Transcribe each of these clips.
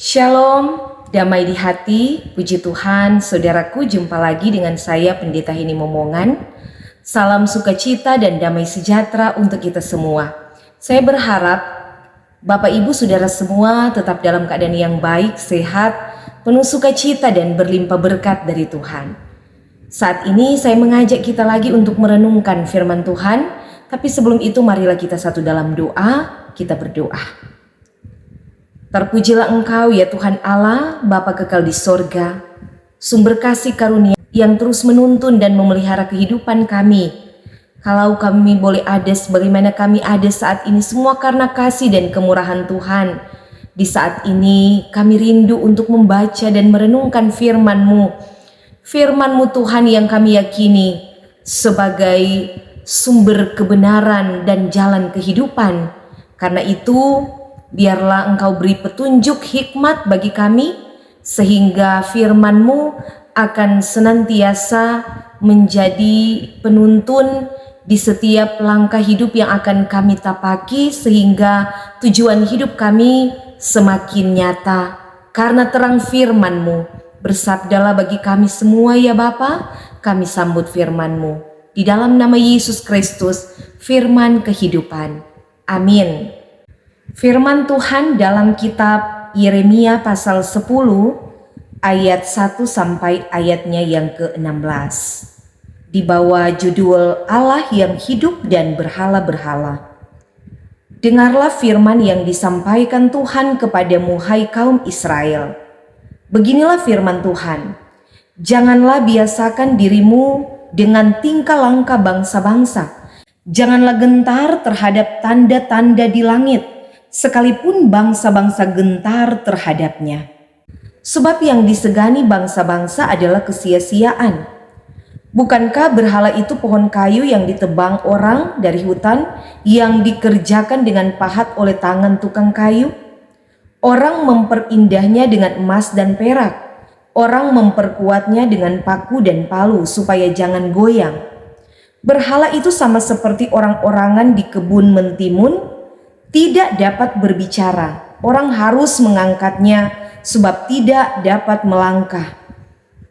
Shalom, damai di hati, puji Tuhan, saudaraku, jumpa lagi dengan saya Pendeta Heni Momongan. Salam sukacita dan damai sejahtera untuk kita semua. Saya berharap Bapak Ibu Saudara semua tetap dalam keadaan yang baik, sehat, penuh sukacita dan berlimpah berkat dari Tuhan. Saat ini saya mengajak kita lagi untuk merenungkan firman Tuhan, tapi sebelum itu marilah kita satu dalam doa, kita berdoa. Terpujilah Engkau ya Tuhan Allah, Bapa kekal di sorga, sumber kasih karunia yang terus menuntun dan memelihara kehidupan kami. Kalau kami boleh ada sebagaimana kami ada saat ini, semua karena kasih dan kemurahan Tuhan. Di saat ini kami rindu untuk membaca dan merenungkan firman-Mu. Firman-Mu Tuhan yang kami yakini sebagai sumber kebenaran dan jalan kehidupan. Karena itu, biarlah Engkau beri petunjuk hikmat bagi kami, sehingga firman-Mu akan senantiasa menjadi penuntun di setiap langkah hidup yang akan kami tapaki, sehingga tujuan hidup kami semakin nyata. Karena terang firman-Mu, bersabdalah bagi kami semua ya Bapa, kami sambut firman-Mu. Di dalam nama Yesus Kristus, firman kehidupan. Amin. Firman Tuhan dalam kitab Yeremia pasal 10 ayat 1 sampai ayatnya yang ke-16. Di bawah judul Allah yang hidup dan berhala-berhala. Dengarlah firman yang disampaikan Tuhan kepadamu, hai kaum Israel. Beginilah firman Tuhan. Janganlah biasakan dirimu dengan tingkah langkah bangsa-bangsa. Janganlah gentar terhadap tanda-tanda di langit, sekalipun bangsa-bangsa gentar terhadapnya. Sebab yang disegani bangsa-bangsa adalah kesia-siaan. Bukankah berhala itu pohon kayu yang ditebang orang dari hutan, yang dikerjakan dengan pahat oleh tangan tukang kayu? Orang memperindahnya dengan emas dan perak. Orang memperkuatnya dengan paku dan palu supaya jangan goyang. Berhala itu sama seperti orang-orangan di kebun mentimun, tidak dapat berbicara. Orang harus mengangkatnya sebab tidak dapat melangkah.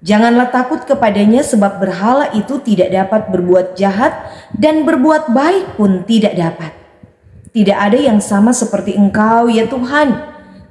Janganlah takut kepadanya, sebab berhala itu tidak dapat berbuat jahat dan berbuat baik pun tidak dapat. Tidak ada yang sama seperti Engkau ya Tuhan.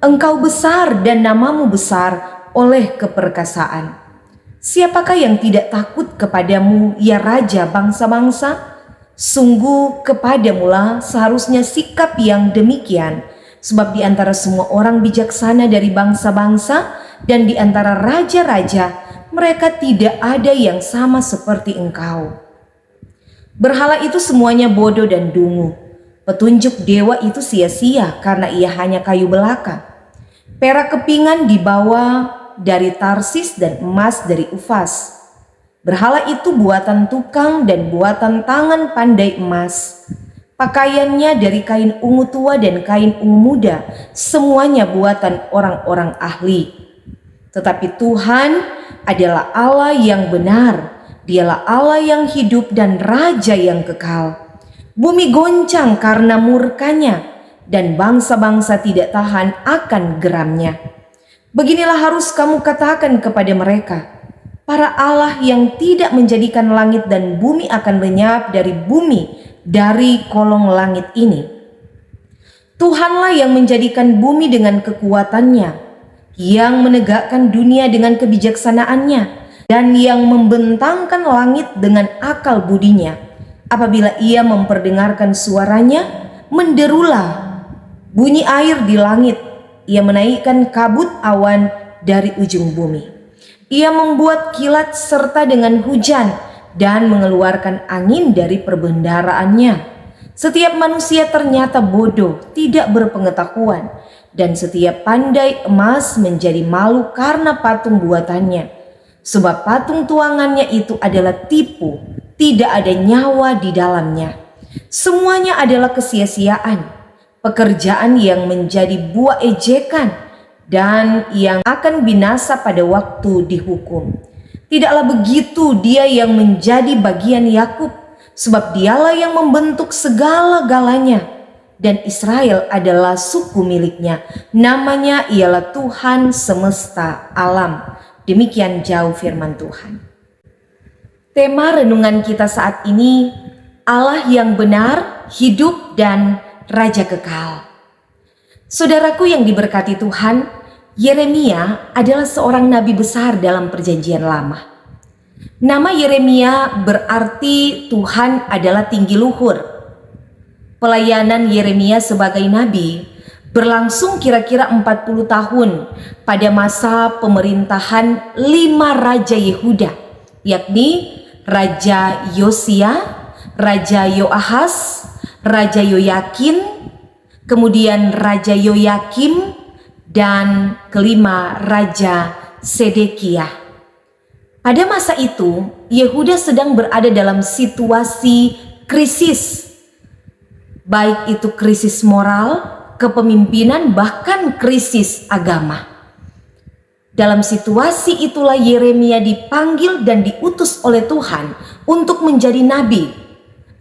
Engkau besar dan namamu besar oleh keperkasaan. Siapakah yang tidak takut kepadamu ya Raja bangsa-bangsa? Sungguh kepadamulah seharusnya sikap yang demikian, sebab di antara semua orang bijaksana dari bangsa-bangsa dan di antara raja-raja, mereka tidak ada yang sama seperti Engkau. Berhala itu semuanya bodoh dan dungu. Petunjuk dewa itu sia-sia karena ia hanya kayu belaka. Perak kepingan dibawa dari Tarsis dan emas dari Ufas. Berhala itu buatan tukang dan buatan tangan pandai emas. Pakaiannya dari kain ungu tua dan kain ungu muda, semuanya buatan orang-orang ahli. Tetapi Tuhan adalah Allah yang benar, Dialah Allah yang hidup dan Raja yang kekal. Bumi goncang karena murkanya, dan bangsa-bangsa tidak tahan akan geramnya. Beginilah harus kamu katakan kepada mereka, para Allah yang tidak menjadikan langit dan bumi akan lenyap dari bumi, dari kolong langit ini. Tuhanlah yang menjadikan bumi dengan kekuatannya, yang menegakkan dunia dengan kebijaksanaannya, dan yang membentangkan langit dengan akal budinya. Apabila ia memperdengarkan suaranya, menderulah bunyi air di langit. Ia menaikkan kabut awan dari ujung bumi. Ia membuat kilat serta dengan hujan dan mengeluarkan angin dari perbendaraannya. Setiap manusia ternyata bodoh, tidak berpengetahuan, dan setiap pandai emas menjadi malu karena patung buatannya. Sebab patung tuangannya itu adalah tipu, tidak ada nyawa di dalamnya. Semuanya adalah kesia-siaan, pekerjaan yang menjadi buah ejekan, dan yang akan binasa pada waktu dihukum. Tidaklah begitu dia yang menjadi bagian Yakub, sebab dialah yang membentuk segala-galanya. dan Israel adalah suku miliknya. Namanya ialah Tuhan semesta alam. Demikian jauh firman Tuhan. Tema renungan kita saat ini, Allah yang benar, hidup dan Raja kekal. Saudaraku yang diberkati Tuhan, Yeremia adalah seorang nabi besar dalam perjanjian lama. Nama Yeremia berarti Tuhan adalah tinggi luhur. Pelayanan Yeremia sebagai nabi berlangsung kira-kira 40 tahun pada masa pemerintahan 5 raja Yehuda, yakni Raja Yosia, Raja Yoahas, Raja Yoyakin, kemudian Raja Yoyakim, dan kelima Raja Sedekiah. Pada masa itu, Yehuda sedang berada dalam situasi krisis, baik itu krisis moral, kepemimpinan, bahkan krisis agama. Dalam situasi itulah Yeremia dipanggil dan diutus oleh Tuhan untuk menjadi nabi,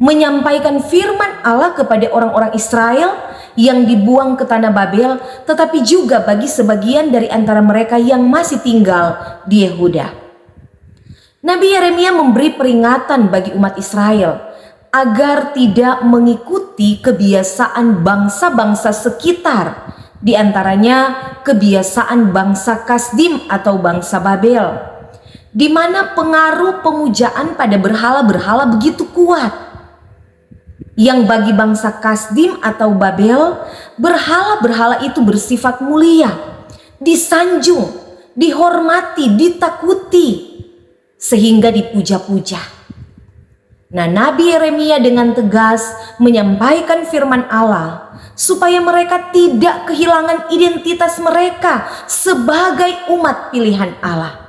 menyampaikan firman Allah kepada orang-orang Israel yang dibuang ke tanah Babel, tetapi juga bagi sebagian dari antara mereka yang masih tinggal di Yehuda. Nabi Yeremia memberi peringatan bagi umat Israel agar tidak mengikuti kebiasaan bangsa-bangsa sekitar, di antaranya kebiasaan bangsa Kasdim atau bangsa Babel, di mana pengaruh pemujaan pada berhala-berhala begitu kuat. Yang bagi bangsa Kasdim atau Babel, berhala-berhala itu bersifat mulia, disanjung, dihormati, ditakuti, sehingga dipuja-puja. Nah, Nabi Yeremia dengan tegas menyampaikan firman Allah supaya mereka tidak kehilangan identitas mereka sebagai umat pilihan Allah.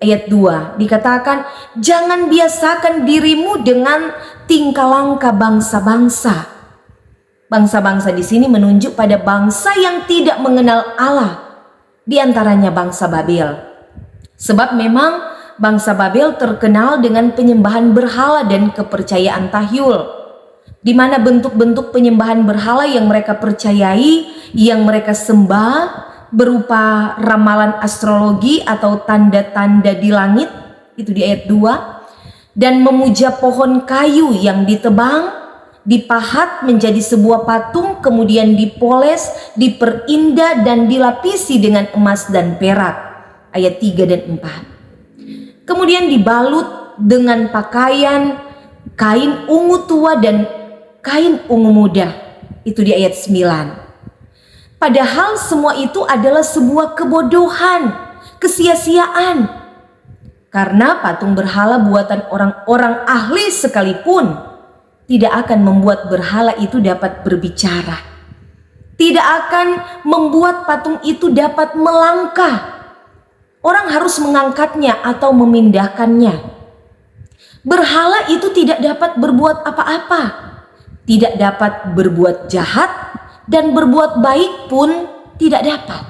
Ayat 2 dikatakan, jangan biasakan dirimu dengan tingkah langkah bangsa-bangsa. Bangsa-bangsa di sini menunjuk pada bangsa yang tidak mengenal Allah, di antaranya bangsa Babel. Sebab memang bangsa Babel terkenal dengan penyembahan berhala dan kepercayaan tahyul, di mana bentuk-bentuk penyembahan berhala yang mereka percayai, yang mereka sembah berupa ramalan astrologi atau tanda-tanda di langit, itu di ayat 2, dan memuja pohon kayu yang ditebang, dipahat menjadi sebuah patung, kemudian dipoles, diperindah dan dilapisi dengan emas dan perak, ayat 3 dan 4. Kemudian dibalut dengan pakaian kain ungu tua dan kain ungu muda. Itu di ayat 9. Padahal semua itu adalah sebuah kebodohan, kesia-siaan. Karena patung berhala buatan orang-orang ahli sekalipun tidak akan membuat berhala itu dapat berbicara. Tidak akan membuat patung itu dapat melangkah. Orang harus mengangkatnya atau memindahkannya. Berhala itu tidak dapat berbuat apa-apa, tidak dapat berbuat jahat, dan berbuat baik pun tidak dapat.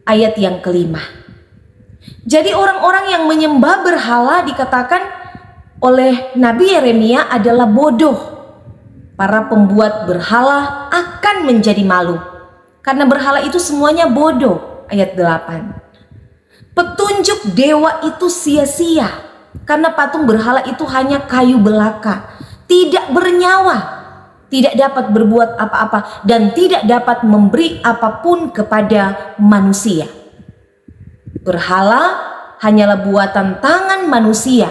Ayat yang kelima. Jadi orang-orang yang menyembah berhala dikatakan oleh Nabi Yeremia adalah bodoh. Para pembuat berhala akan menjadi malu, karena berhala itu semuanya bodoh. Ayat 8. Petunjuk dewa itu sia-sia, karena patung berhala itu hanya kayu belaka, tidak bernyawa, tidak dapat berbuat apa-apa, dan tidak dapat memberi apapun kepada manusia. Berhala hanyalah buatan tangan manusia,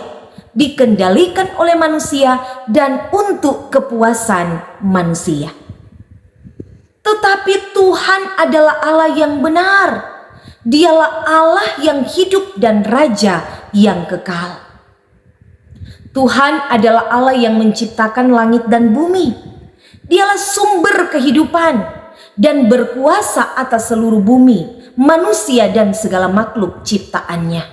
dikendalikan oleh manusia dan untuk kepuasan manusia. Tetapi Tuhan adalah Allah yang benar. Dialah Allah yang hidup dan Raja yang kekal. Tuhan adalah Allah yang menciptakan langit dan bumi. Dialah sumber kehidupan dan berkuasa atas seluruh bumi, manusia dan segala makhluk ciptaannya.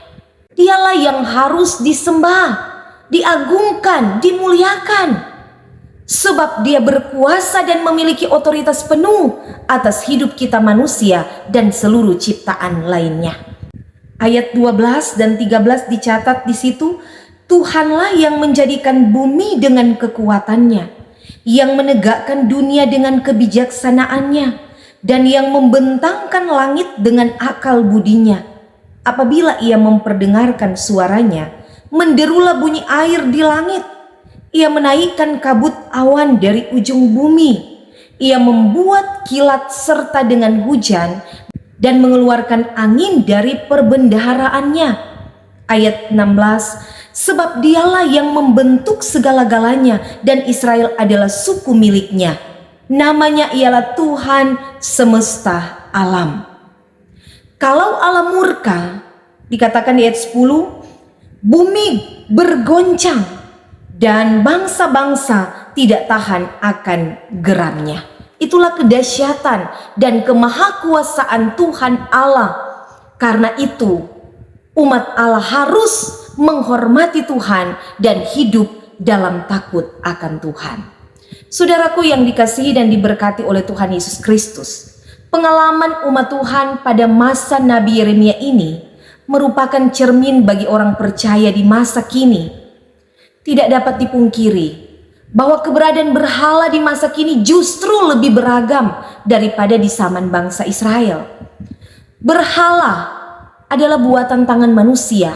Dialah yang harus disembah, diagungkan, dimuliakan. Sebab dia berkuasa dan memiliki otoritas penuh atas hidup kita manusia dan seluruh ciptaan lainnya. Ayat 12 dan 13 dicatat di situ, Tuhanlah yang menjadikan bumi dengan kekuatannya. yang menegakkan dunia dengan kebijaksanaannya, dan yang membentangkan langit dengan akal budinya. Apabila ia memperdengarkan suaranya, menderulah bunyi air di langit. Ia menaikkan kabut awan dari ujung bumi. Ia membuat kilat serta dengan hujan dan mengeluarkan angin dari perbendaharaannya. Ayat 16, sebab dialah yang membentuk segala-galanya dan Israel adalah suku miliknya. Namanya ialah Tuhan semesta alam. Kalau Allah murka, dikatakan di ayat 10, bumi bergoncang dan bangsa-bangsa tidak tahan akan geramnya. Itulah kedahsyatan dan kemahakuasaan Tuhan Allah. Karena itu, umat Allah harus menghormati Tuhan dan hidup dalam takut akan Tuhan. Saudaraku yang dikasihi dan diberkati oleh Tuhan Yesus Kristus, pengalaman umat Tuhan pada masa Nabi Yeremia ini merupakan cermin bagi orang percaya di masa kini. Tidak dapat dipungkiri bahwa keberadaan berhala di masa kini justru lebih beragam daripada di zaman bangsa Israel. Berhala adalah buatan tangan manusia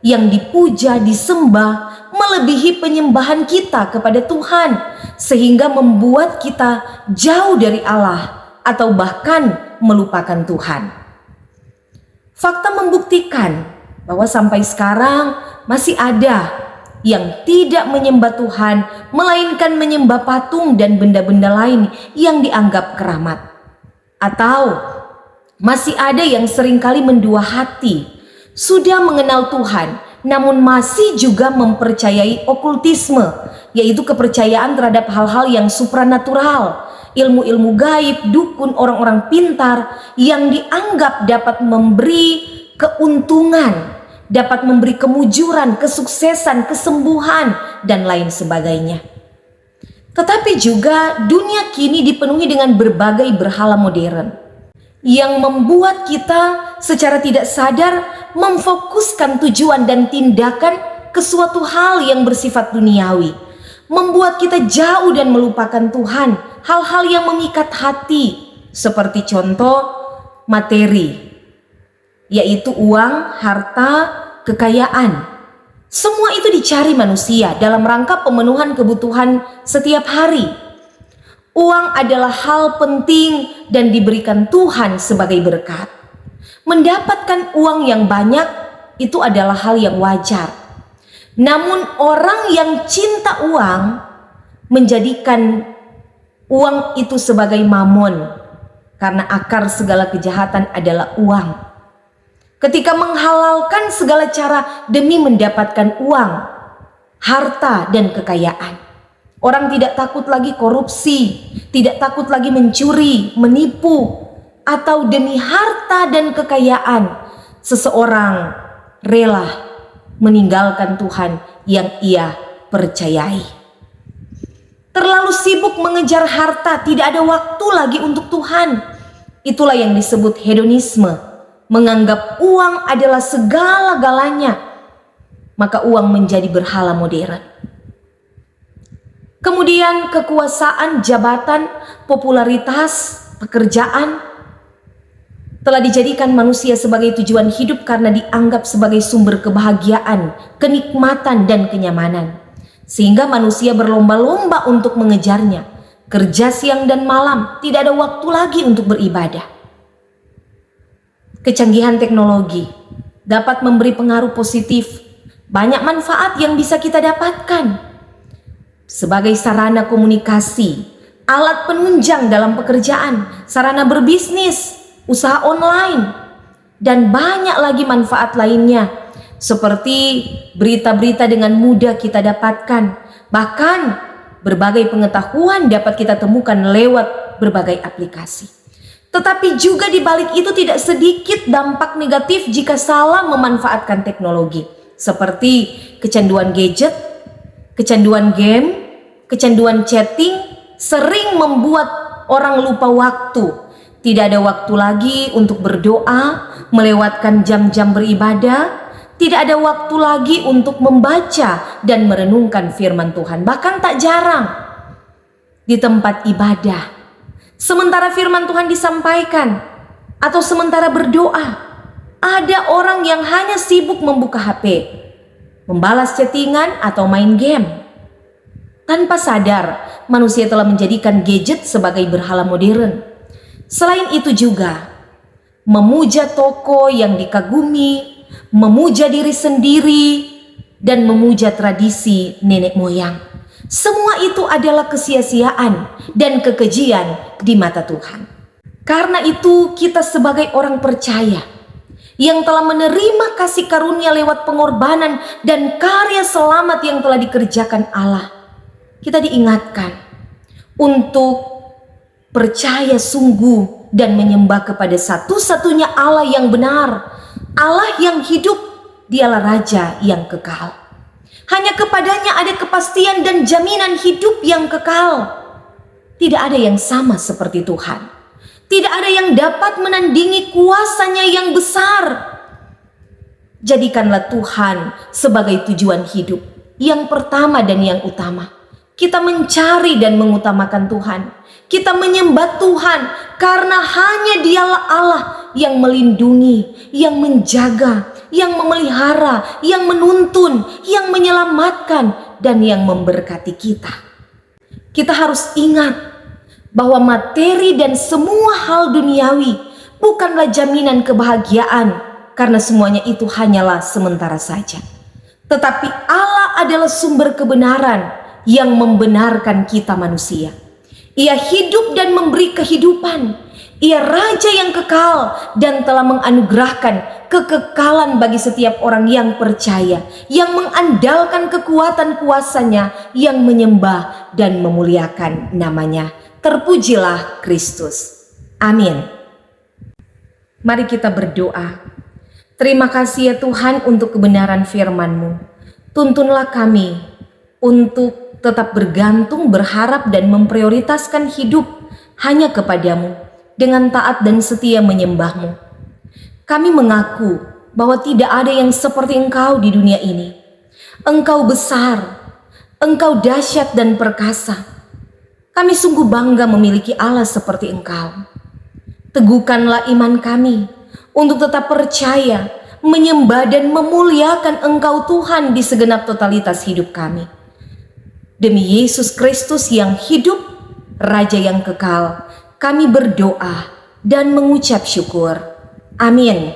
yang dipuja, disembah, melebihi penyembahan kita kepada Tuhan, sehingga membuat kita jauh dari Allah atau bahkan melupakan Tuhan. Fakta membuktikan bahwa sampai sekarang masih ada yang tidak menyembah Tuhan, melainkan menyembah patung dan benda-benda lain yang dianggap keramat. Atau masih ada yang seringkali mendua hati, sudah mengenal Tuhan, namun masih juga mempercayai okultisme, yaitu kepercayaan terhadap hal-hal yang supranatural, ilmu-ilmu gaib, dukun, orang-orang pintar yang dianggap dapat memberi keuntungan, dapat memberi kemujuran, kesuksesan, kesembuhan, dan lain sebagainya. Tetapi juga dunia kini dipenuhi dengan berbagai berhala modern yang membuat kita secara tidak sadar memfokuskan tujuan dan tindakan ke suatu hal yang bersifat duniawi, membuat kita jauh dan melupakan Tuhan, hal-hal yang memikat hati, seperti contoh materi, yaitu uang, harta, kekayaan. Semua itu dicari manusia dalam rangka pemenuhan kebutuhan setiap hari. Uang adalah hal penting dan diberikan Tuhan sebagai berkat. Mendapatkan uang yang banyak itu adalah hal yang wajar. Namun orang yang cinta uang menjadikan uang itu sebagai mamon, karena akar segala kejahatan adalah uang. Ketika menghalalkan segala cara demi mendapatkan uang, harta, dan kekayaan. Orang tidak takut lagi korupsi, tidak takut lagi mencuri, menipu, atau demi harta dan kekayaan seseorang rela meninggalkan Tuhan yang ia percayai. Terlalu sibuk mengejar harta, tidak ada waktu lagi untuk Tuhan. Itulah yang disebut hedonisme, menganggap uang adalah segala-galanya, maka uang menjadi berhala modern. Kemudian kekuasaan, jabatan, popularitas, pekerjaan telah dijadikan manusia sebagai tujuan hidup karena dianggap sebagai sumber kebahagiaan, kenikmatan, dan kenyamanan. Sehingga manusia berlomba-lomba untuk mengejarnya. Kerja siang dan malam, tidak ada waktu lagi untuk beribadah. Kecanggihan teknologi dapat memberi pengaruh positif. Banyak manfaat yang bisa kita dapatkan sebagai sarana komunikasi, alat penunjang dalam pekerjaan, sarana berbisnis, usaha online, dan banyak lagi manfaat lainnya, seperti berita-berita dengan mudah kita dapatkan. Bahkan berbagai pengetahuan dapat kita temukan lewat berbagai aplikasi. Tetapi juga di balik itu tidak sedikit dampak negatif jika salah memanfaatkan teknologi, seperti kecanduan gadget, kecanduan game, kecanduan chatting, sering membuat orang lupa waktu. Tidak ada waktu lagi untuk berdoa, melewatkan jam-jam beribadah. Tidak ada waktu lagi untuk membaca dan merenungkan firman Tuhan. Bahkan tak jarang di tempat ibadah, sementara firman Tuhan disampaikan, atau sementara berdoa, ada orang yang hanya sibuk membuka HP, membalas chattingan atau main game. Tanpa sadar, manusia telah menjadikan gadget sebagai berhala modern. Selain itu juga, memuja toko yang dikagumi, memuja diri sendiri, dan memuja tradisi nenek moyang. Semua itu adalah kesia-siaan dan kekejian di mata Tuhan. Karena itu kita sebagai orang percaya yang telah menerima kasih karunia lewat pengorbanan dan karya selamat yang telah dikerjakan Allah, kita diingatkan untuk percaya sungguh dan menyembah kepada satu-satunya Allah yang benar, Allah yang hidup. Dialah Raja yang kekal. Hanya kepadanya ada kepastian dan jaminan hidup yang kekal. Tidak ada yang sama seperti Tuhan. Tidak ada yang dapat menandingi kuasanya yang besar. Jadikanlah Tuhan sebagai tujuan hidup yang pertama dan yang utama. Kita mencari dan mengutamakan Tuhan. Kita menyembah Tuhan karena hanya Dialah Allah yang melindungi, yang menjaga, yang memelihara, yang menuntun, yang menyelamatkan, dan yang memberkati kita. Kita harus ingat bahwa materi dan semua hal duniawi bukanlah jaminan kebahagiaan, karena semuanya itu hanyalah sementara saja. Tetapi Allah adalah sumber kebenaran yang membenarkan kita manusia. Ia hidup dan memberi kehidupan. Ia Raja yang kekal dan telah menganugerahkan kekekalan bagi setiap orang yang percaya, yang mengandalkan kekuatan kuasanya, yang menyembah dan memuliakan namanya. Terpujilah Kristus. Amin. Mari kita berdoa. Terima kasih ya Tuhan untuk kebenaran firman-Mu. Tuntunlah kami untuk tetap bergantung, berharap, dan memprioritaskan hidup hanya kepadamu, dengan taat dan setia menyembah-Mu. Kami mengaku bahwa tidak ada yang seperti Engkau di dunia ini. Engkau besar, Engkau dahsyat dan perkasa. Kami sungguh bangga memiliki Allah seperti Engkau. Teguhkanlah iman kami untuk tetap percaya, menyembah dan memuliakan Engkau Tuhan di segenap totalitas hidup kami. Demi Yesus Kristus yang hidup, Raja yang kekal, kami berdoa dan mengucap syukur. Amin.